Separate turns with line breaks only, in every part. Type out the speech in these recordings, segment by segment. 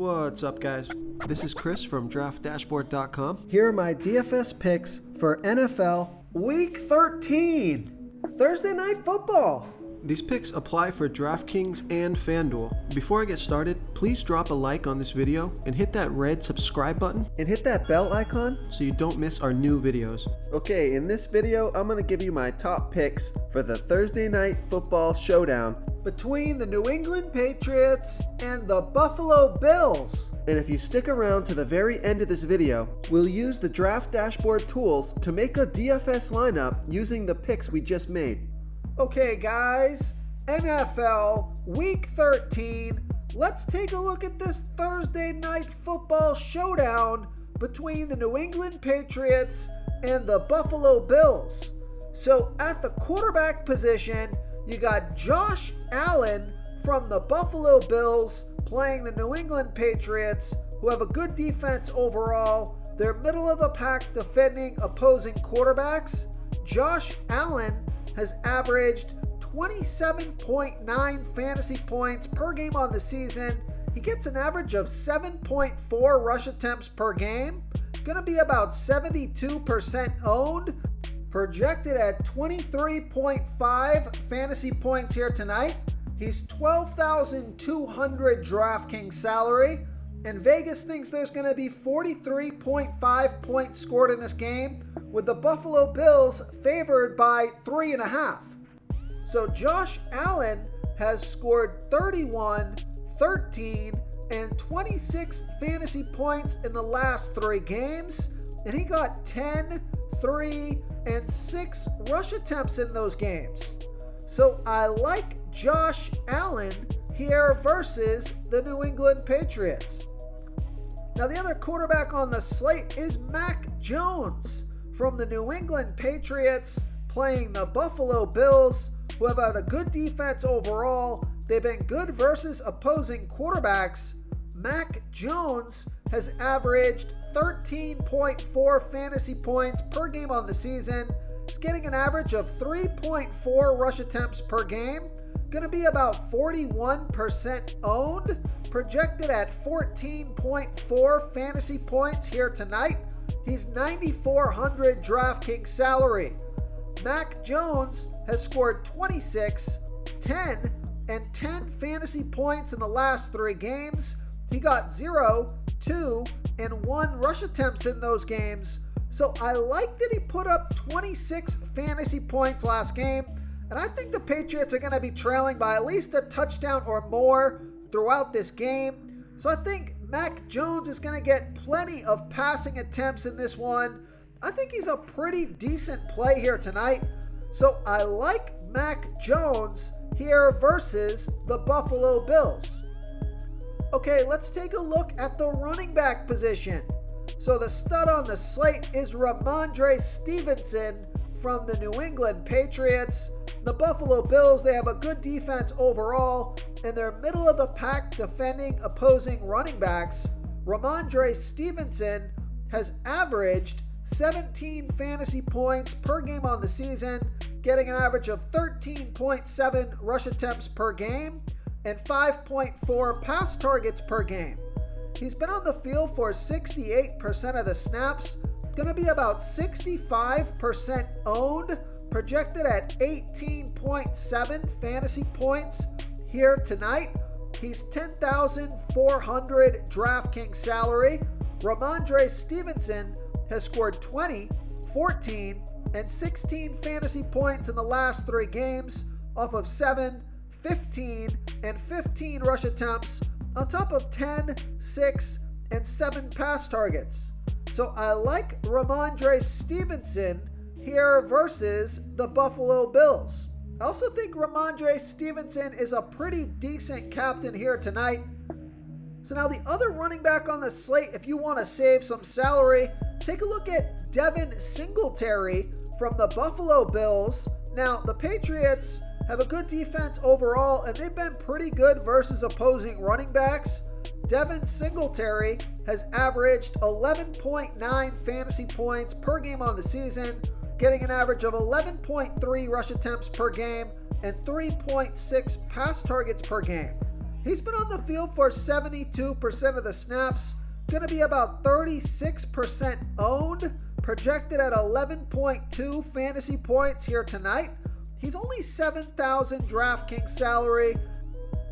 What's up, guys? This is Chris from DraftDashboard.com. Here are my DFS picks for NFL Week 13, Thursday Night Football. These picks apply for DraftKings and FanDuel. Before I get started, please drop a like on this video and hit that red subscribe button and hit that bell icon so you don't miss our new videos. Okay, in this video, I'm going to give you my top picks for the Thursday Night Football Showdown between the New England Patriots and the Buffalo Bills. And if you stick around to the very end of this video, we'll use the Draft Dashboard tools to make a DFS lineup using the picks we just made. Okay guys, NFL Week 13, let's take a look at this Thursday Night Football Showdown between the New England Patriots and the Buffalo Bills. So at the quarterback position, you got Josh Allen from the Buffalo Bills playing the New England Patriots, who have a good defense overall. They're middle of the pack defending opposing quarterbacks. Josh Allen has averaged 27.9 fantasy points per game on the season. He gets an average of 7.4 rush attempts per game. Gonna be about 72% owned. Projected at 23.5 fantasy points here tonight. He's 12,200 DraftKings salary, and Vegas thinks there's going to be 43.5 points scored in this game, with the Buffalo Bills favored by 3.5. So Josh Allen has scored 31, 13, and 26 fantasy points in the last 3 games, and he got 10, 3, and 6 rush attempts in those games. So I like Josh Allen here versus the New England Patriots. Now the other quarterback on the slate is Mac Jones from the New England Patriots playing the Buffalo Bills, who have had a good defense overall. They've been good versus opposing quarterbacks. Mac Jones has averaged 13.4 fantasy points per game on the season. He's getting an average of 3.4 rush attempts per game. Going to be about 41% owned. Projected at 14.4 fantasy points here tonight. He's 9,400 DraftKings salary. Mac Jones has scored 26, 10, and 10 fantasy points in the last 3 games. He got 0, 2, and 1 rush attempts in those games. So I like that he put up 26 fantasy points last game, and I think the Patriots are going to be trailing by at least a touchdown or more throughout this game. So I think Mac Jones is going to get plenty of passing attempts in this one. I think he's a pretty decent play here tonight. So I like Mac Jones here versus the Buffalo Bills. Okay, let's take a look at the running back position. So the stud on the slate is Ramondre Stevenson from the New England Patriots. The Buffalo Bills, they have a good defense overall, and they're middle of the pack defending opposing running backs. Ramondre Stevenson has averaged 17 fantasy points per game on the season, getting an average of 13.7 rush attempts per game and 5.4 pass targets per game. He's been on the field for 68% of the snaps, going to be about 65% owned, projected at 18.7 fantasy points here tonight. He's 10,400 DraftKings salary. Ramondre Stevenson has scored 20, 14, and 16 fantasy points in the last 3 games off of 7, 15, and 15 rush attempts on top of 10, 6, and 7 pass targets. So I like Ramondre Stevenson here versus the Buffalo Bills. I also think Ramondre Stevenson is a pretty decent captain here tonight. So now the other running back on the slate, if you want to save some salary, take a look at Devin Singletary from the Buffalo Bills. Now the Patriots have a good defense overall, and they've been pretty good versus opposing running backs. Devin Singletary has averaged 11.9 fantasy points per game on the season, getting an average of 11.3 rush attempts per game and 3.6 pass targets per game. He's been on the field for 72% of the snaps, going to be about 36% owned, projected at 11.2 fantasy points here tonight. He's only 7,000 DraftKings salary,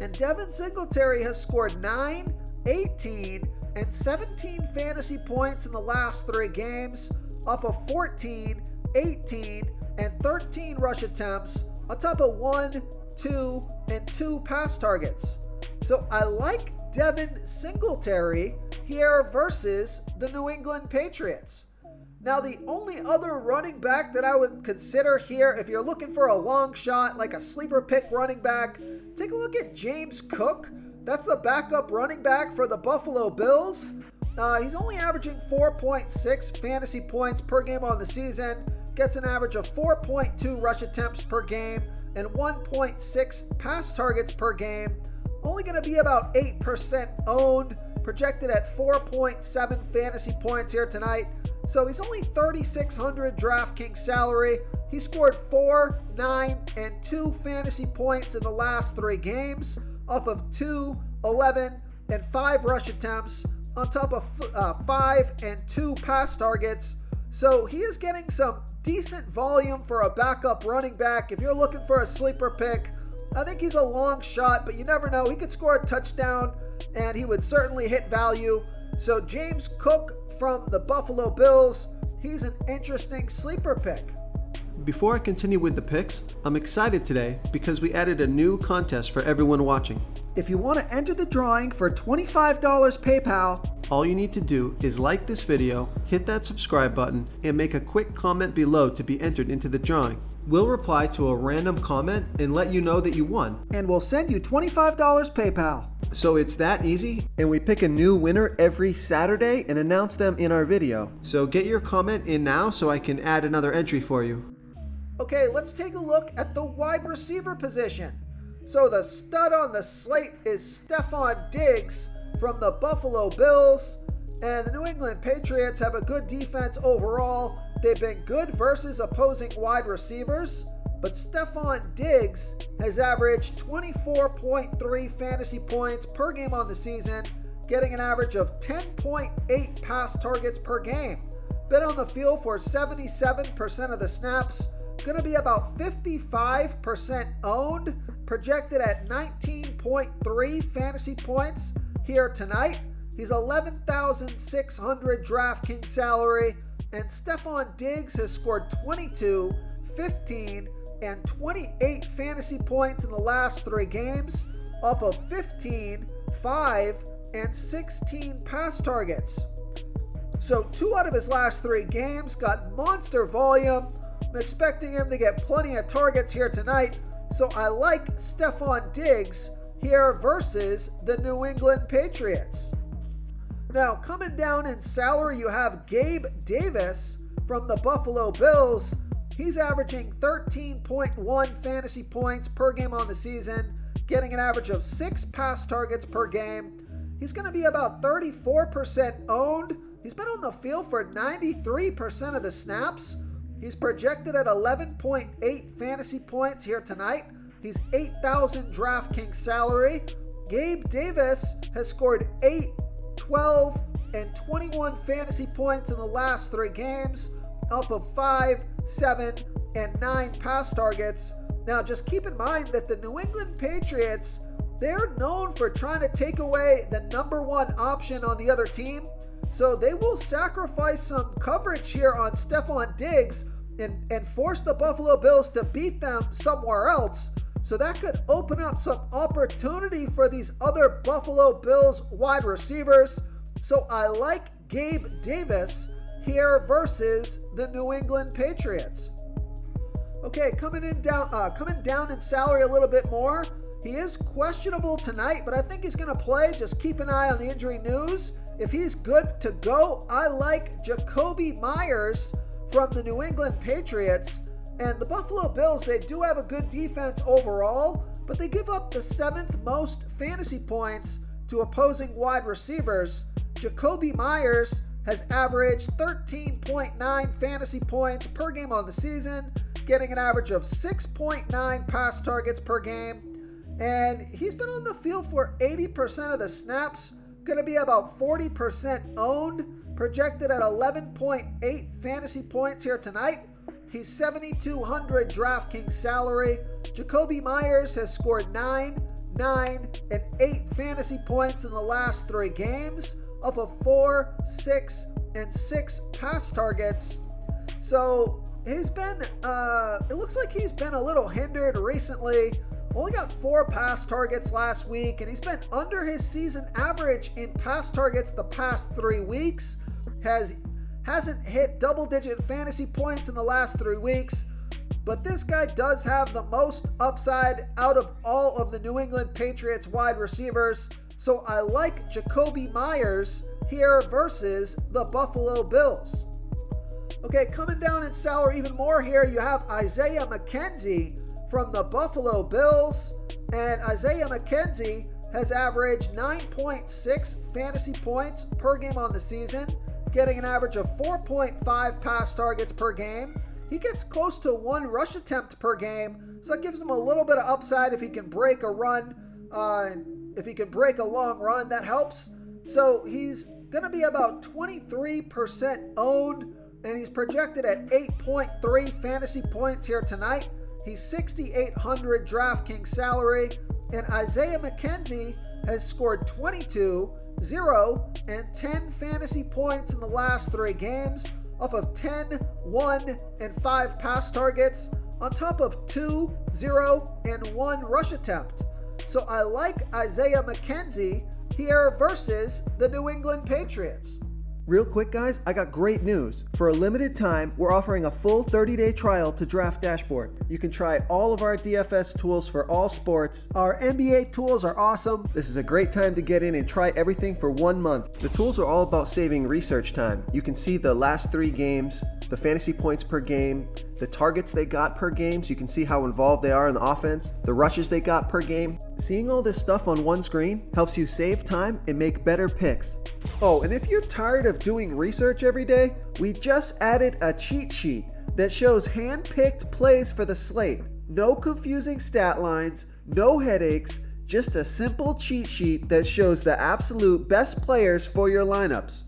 and Devin Singletary has scored 9, 18, and 17 fantasy points in the last 3 games off of 14, 18, and 13 rush attempts on top of 1, 2, and 2 pass targets. So I like Devin Singletary here versus the New England Patriots. Now, the only other running back that I would consider here, if you're looking for a long shot, like a sleeper pick running back, take a look at James Cook. That's the backup running back for the Buffalo Bills. He's only averaging 4.6 fantasy points per game on the season, gets an average of 4.2 rush attempts per game, and 1.6 pass targets per game. Only going to be about 8% owned, projected at 4.7 fantasy points here tonight. So he's only 3,600 DraftKings salary. He scored 4, 9, and 2 fantasy points in the last 3 games off of 2, 11, and 5 rush attempts on top of 5 and 2 pass targets. So he is getting some decent volume for a backup running back. If you're looking for a sleeper pick, I think he's a long shot, but you never know. He could score a touchdown, and he would certainly hit value. So James Cook from the Buffalo Bills, he's an interesting sleeper pick.
Before I continue with the picks, I'm excited today because we added a new contest for everyone watching.
If you want to enter the drawing for $25 PayPal,
all you need to do is like this video, hit that subscribe button, and make a quick comment below to be entered into the drawing. We'll reply to a random comment and let you know that you won.
And we'll send you $25 PayPal.
So it's that easy, and we pick a new winner every Saturday and announce them in our video. So get your comment in now so I can add another entry for you.
Okay, let's take a look at the wide receiver position. So the stud on the slate is Stefon Diggs from the Buffalo Bills. And the New England Patriots have a good defense overall. They've been good versus opposing wide receivers. But Stefon Diggs has averaged 24.3 fantasy points per game on the season, getting an average of 10.8 pass targets per game. Been on the field for 77% of the snaps, going to be about 55% owned, projected at 19.3 fantasy points here tonight. He's 11,600 DraftKings salary, and Stefon Diggs has scored 22, 15, and 28 fantasy points in the last 3 games off of 15, 5, and 16 pass targets. So 2 out of his last 3 games got monster volume. I'm expecting him to get plenty of targets here tonight, so I like Stefon Diggs here versus the New England Patriots. Now, coming down in salary, you have Gabe Davis from the Buffalo Bills. He's averaging 13.1 fantasy points per game on the season, getting an average of 6 pass targets per game. He's going to be about 34% owned. He's been on the field for 93% of the snaps. He's projected at 11.8 fantasy points here tonight. He's 8,000 DraftKings salary. Gabe Davis has scored 8, 12, and 21 fantasy points in the last 3 games off of 5, 7, and 9 pass targets. Now, just keep in mind that the New England Patriots, they're known for trying to take away the number 1 option on the other team. So they will sacrifice some coverage here on Stefon Diggs and force the Buffalo Bills to beat them somewhere else. So that could open up some opportunity for these other Buffalo Bills wide receivers. So I like Gabe Davis here versus the New England Patriots. Okay, coming down in salary a little bit more. He is questionable tonight, but I think he's going to play. Just keep an eye on the injury news. If he's good to go, I like Jacoby Myers from the New England Patriots. And the Buffalo Bills, they do have a good defense overall, but they give up the 7th most fantasy points to opposing wide receivers. Jacoby Myers has averaged 13.9 fantasy points per game on the season, getting an average of 6.9 pass targets per game. And he's been on the field for 80% of the snaps, going to be about 40% owned, projected at 11.8 fantasy points here tonight. He's 7,200 DraftKings salary. Jacoby Myers has scored 9, and 8 fantasy points in the last 3 games off of 4, 6, and 6 pass targets. So he's been, it looks like he's been a little hindered recently. Only got 4 pass targets last week, and he's been under his season average in pass targets the past 3 weeks. Hasn't hit double-digit fantasy points in the last 3 weeks, but this guy does have the most upside out of all of the New England Patriots wide receivers, so I like Jacoby Myers here versus the Buffalo Bills. Okay, coming down in salary even more here, you have Isaiah McKenzie from the Buffalo Bills, and Isaiah McKenzie has averaged 9.6 fantasy points per game on the season, getting an average of 4.5 pass targets per game. He gets close to 1 rush attempt per game, so that gives him a little bit of upside if he can break a run. If he can break a long run, that helps. So he's going to be about 23% owned, and he's projected at 8.3 fantasy points here tonight. He's 6,800 DraftKings salary, and Isaiah McKenzie has scored 22, 0, and 10 fantasy points in the last 3 games off of 10, 1, and 5 pass targets on top of 2, 0, and 1 rush attempt. So I like Isaiah McKenzie here versus the New England Patriots.
Real quick, guys, I got great news. For a limited time, we're offering a full 30-day trial to Draft Dashboard. You can try all of our DFS tools for all sports. Our NBA tools are awesome. This is a great time to get in and try everything for 1 month. The tools are all about saving research time. You can see the last 3 games, the fantasy points per game, the targets they got per game, so you can see how involved they are in the offense, the rushes they got per game. Seeing all this stuff on one screen helps you save time and make better picks. Oh, and if you're tired of doing research every day, we just added a cheat sheet that shows hand-picked plays for the slate. No confusing stat lines, no headaches, just a simple cheat sheet that shows the absolute best players for your lineups.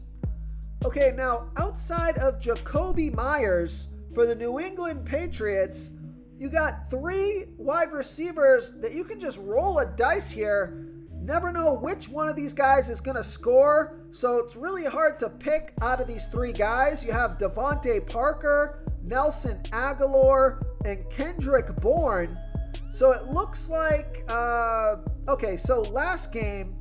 Okay, now outside of Jacoby Myers for the New England Patriots, you got 3 wide receivers that you can just roll a dice here. Never know which one of these guys is going to score, so it's really hard to pick out of these 3 guys. You have Devontae Parker, Nelson Aguilar, and Kendrick Bourne. So it looks like, okay, so last game,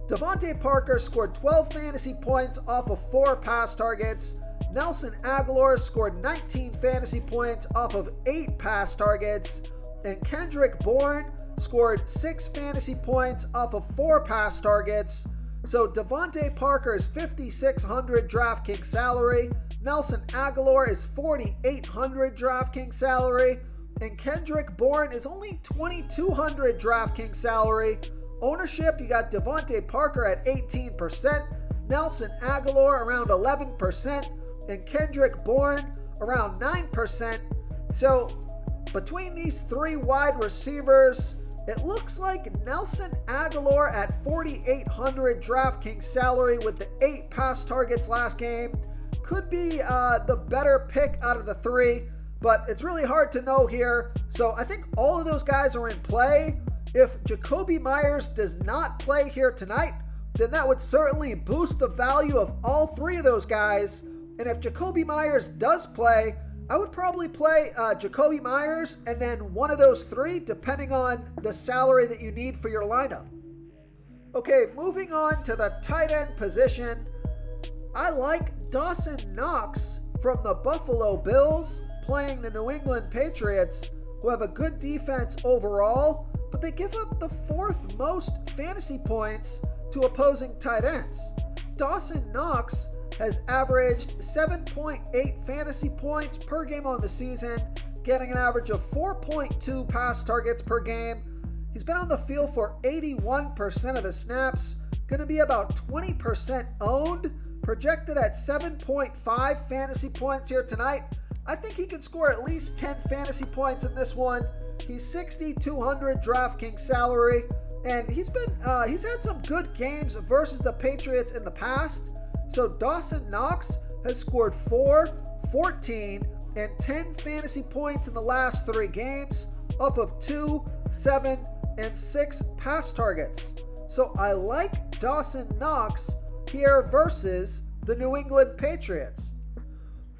Devontae Parker scored 12 fantasy points off of 4 pass targets. Nelson Aguilar scored 19 fantasy points off of 8 pass targets. And Kendrick Bourne scored 6 fantasy points off of 4 pass targets. So Devontae Parker is 5,600 DraftKings salary. Nelson Aguilar is 4,800 DraftKings salary. And Kendrick Bourne is only 2,200 DraftKings salary. Ownership, you got Devontae Parker at 18%, Nelson Aguilar around 11%, and Kendrick Bourne around 9%. So between these 3 wide receivers, it looks like Nelson Aguilar at 4,800 DraftKings salary with the 8 pass targets last game could be the better pick out of the 3, but it's really hard to know here. So I think all of those guys are in play. If Jacoby Myers does not play here tonight, then that would certainly boost the value of all 3 of those guys. And if Jacoby Myers does play, I would probably play Jacoby Myers and then one of those 3, depending on the salary that you need for your lineup. Okay, moving on to the tight end position. I like Dawson Knox from the Buffalo Bills playing the New England Patriots, who have a good defense overall, but they give up the 4th most fantasy points to opposing tight ends. Dawson Knox has averaged 7.8 fantasy points per game on the season, getting an average of 4.2 pass targets per game. He's been on the field for 81% of the snaps, going to be about 20% owned, projected at 7.5 fantasy points here tonight. I think he can score at least 10 fantasy points in this one. He's 6,200 DraftKings salary, and he's had some good games versus the Patriots in the past. So Dawson Knox has scored 4, 14, and 10 fantasy points in the last 3 games off of 2, 7, and 6 pass targets. So I like Dawson Knox here versus the New England Patriots.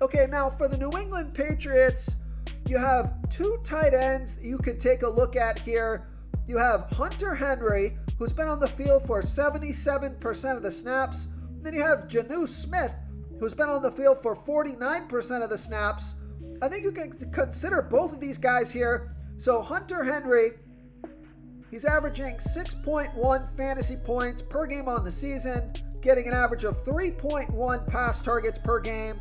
Okay, now for the New England Patriots, you have 2 tight ends that you can take a look at here. You have Hunter Henry, who's been on the field for 77% of the snaps. And then you have Jonnu Smith, who's been on the field for 49% of the snaps. I think you can consider both of these guys here. So Hunter Henry, he's averaging 6.1 fantasy points per game on the season, getting an average of 3.1 pass targets per game.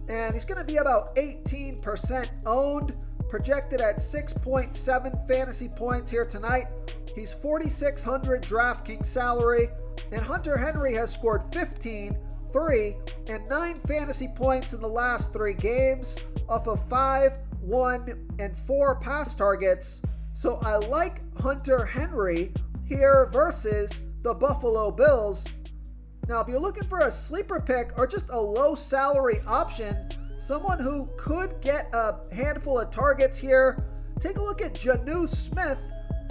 And he's going to be about 18% owned, projected at 6.7 fantasy points here tonight. He's 4,600 DraftKings salary, and Hunter Henry has scored 15, 3, and 9 fantasy points in the last 3 games off of 5, 1, and 4 pass targets. So I like Hunter Henry here versus the Buffalo Bills. Now, if you're looking for a sleeper pick or just a low salary option, someone who could get a handful of targets here, take a look at Jonnu Smith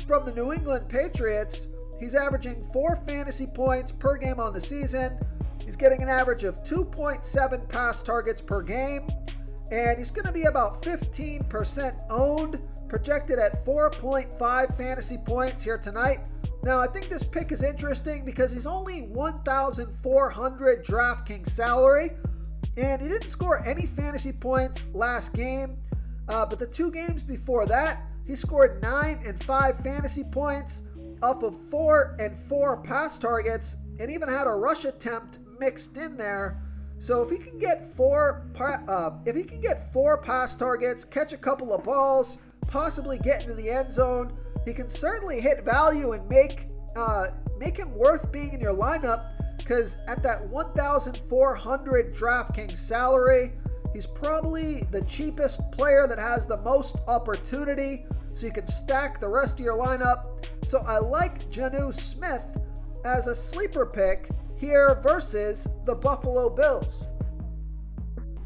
from the New England Patriots. He's averaging 4 fantasy points per game on the season. He's getting an average of 2.7 pass targets per game, and he's going to be about 15% owned, projected at 4.5 fantasy points here tonight. Now, I think this pick is interesting because he's only 1,400 DraftKings salary, and he didn't score any fantasy points last game, but the 2 games before that, he scored 9 and 5 fantasy points off of 4 and 4 pass targets, and even had a rush attempt mixed in there. So if he can get 4 pass targets, catch a couple of balls, possibly get into the end zone, he can certainly hit value and make him worth being in your lineup, because at that 1,400 DraftKings salary, he's probably the cheapest player that has the most opportunity, so you can stack the rest of your lineup. So I like Jonnu Smith as a sleeper pick here versus the Buffalo Bills.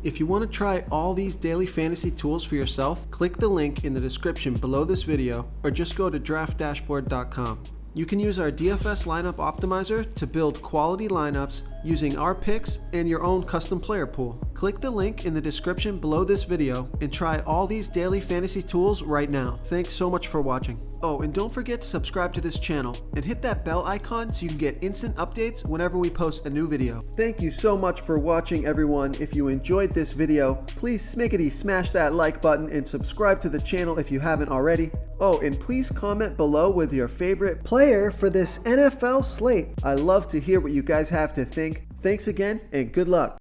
If you want to try all these daily fantasy tools for yourself, click the link in the description below this video or just go to draftdashboard.com. You can use our DFS lineup optimizer to build quality lineups using our picks and your own custom player pool. Click the link in the description below this video and try all these daily fantasy tools right now. Thanks so much for watching. Oh, and don't forget to subscribe to this channel and hit that bell icon so you can get instant updates whenever we post a new video. Thank you so much for watching, everyone. If you enjoyed this video, please smash that like button and subscribe to the channel if you haven't already. Oh, and please comment below with your favorite player for this NFL slate. I love to hear what you guys have to think. Thanks again, and good luck.